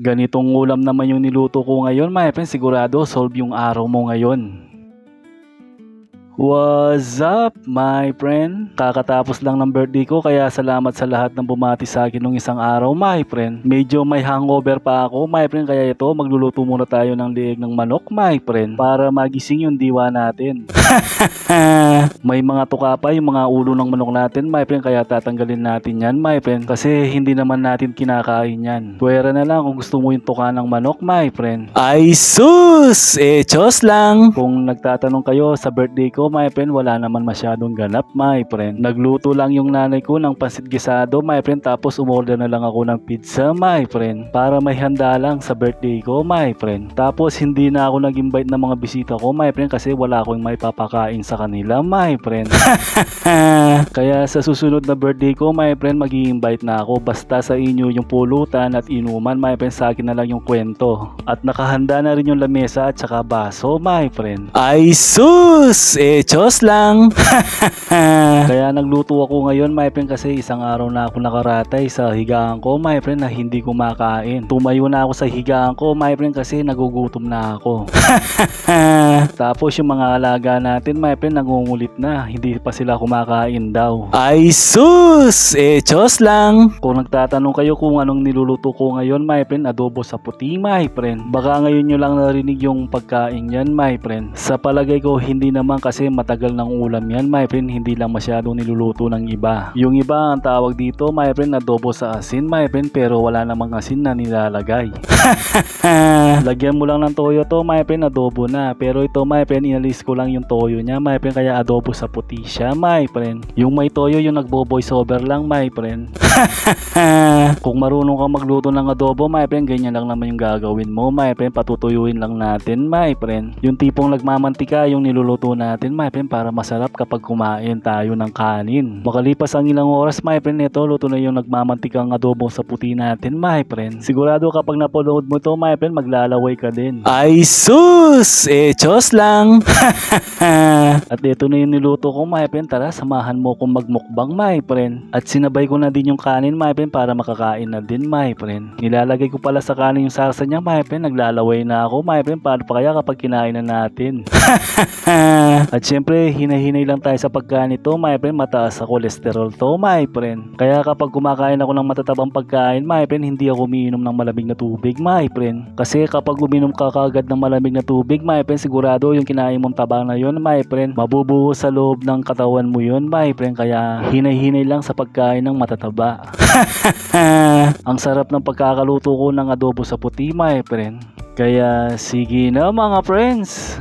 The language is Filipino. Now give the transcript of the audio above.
Ganitong ulam naman yung niluto ko ngayon, my friend. Sigurado solve yung araw mo ngayon. What's up, my friend? Kakatapos lang ng birthday ko kaya salamat sa lahat ng bumati sa akin nung isang araw, my friend. Medyo may hangover pa ako, my friend, kaya ito magluluto muna tayo ng lieg ng manok, my friend, para magising yung diwa natin. May mga tuka pa yung mga ulo ng manok natin, my friend, kaya tatanggalin natin yan, my friend, kasi hindi naman natin kinakain yan. Pwera na lang kung gusto mo yung tuka ng manok, my friend. Ay sus! Chos lang! Kung nagtatanong kayo sa birthday ko, my friend, wala naman masyadong ganap, my friend. Nagluto lang yung nanay ko ng pancit gisado, my friend, tapos umorder na lang ako ng pizza, my friend, para may handa lang sa birthday ko, my friend. Tapos hindi na ako nag-invite ng mga bisita ko, my friend, kasi wala akong may papakain sa kanila, my friend. Kaya sa susunod na birthday ko, my friend, mag-i-invite na ako. Basta sa inyo yung pulutan at inuman, my friend, sa akin na lang yung kwento. At nakahanda na rin yung lamesa at saka baso, my friend. Ay sus! Chos lang! Kaya nagluto ako ngayon, my friend, kasi isang araw na ako nakaratay sa higaan ko, my friend, na hindi kumakain. Tumayo na ako sa higaan ko, my friend, kasi nagugutom na ako. Tapos yung mga alaga natin, my friend, nangungulit na. Hindi pa sila kumakain daw. Ay sus! Chos lang! Kung nagtatanong kayo kung anong niluluto ko ngayon, my friend, adobo sa puti, my friend. Baka ngayon nyo lang narinig yung pagkain yan, my friend. Sa palagay ko, hindi naman, kasi matagal ng ulam yan, my friend. Hindi lang masyadong niluluto ng iba. Yung iba ang tawag dito, my friend, adobo sa asin, my friend, pero wala namang asin na nilalagay. Lagyan mo lang ng toyo to, my friend, adobo na. Pero ito, my friend, inalis ko lang yung toyo niya, my friend, kaya adobo sa puti siya, my friend. Yung may toyo, yung nagbo-voice over lang, my friend. Kung marunong ka magluto ng adobo, my friend, ganyan lang naman yung gagawin mo, my friend. Patutuyuin lang natin, my friend. Yung tipong nagmamantika yung niluluto natin, my friend, para masarap kapag kumain tayo ng kanin. Makalipas ang ilang oras, my friend, ito luto na yung nagmamantikang adobo sa puti natin, my friend. Sigurado kapag napanood mo to, my friend, maglalaway ka din. Ay sus! Chos lang! At ito na yung niluto ko, my friend. Tara, samahan mo kong magmukbang, my friend. At sinabay ko na din yung kanin, my friend, para makakain na din, my friend. Nilalagay ko pala sa kanin yung sarsa niya, my friend. Naglalaway na ako, my friend. Paano pa kaya kapag kinain na natin? At syempre, hinahinay lang tayo sa pagkain ito, my friend. Mataas sa kolesterol to, my friend. Kaya kapag kumakain ako ng matatabang pagkain, my friend, hindi ako umiinom ng malamig na tubig, my friend. Kasi kapag uminom ka kagad ng malamig na tubig, my friend, sigurado yung kinain mong taba na yun, my friend, mabubuo sa loob ng katawan mo yun, my friend. Kaya hinay-hinay lang sa pagkain ng matataba. Ang sarap ng pagkakaluto ko ng adobo sa puti, my friend. Kaya sige na, mga friends.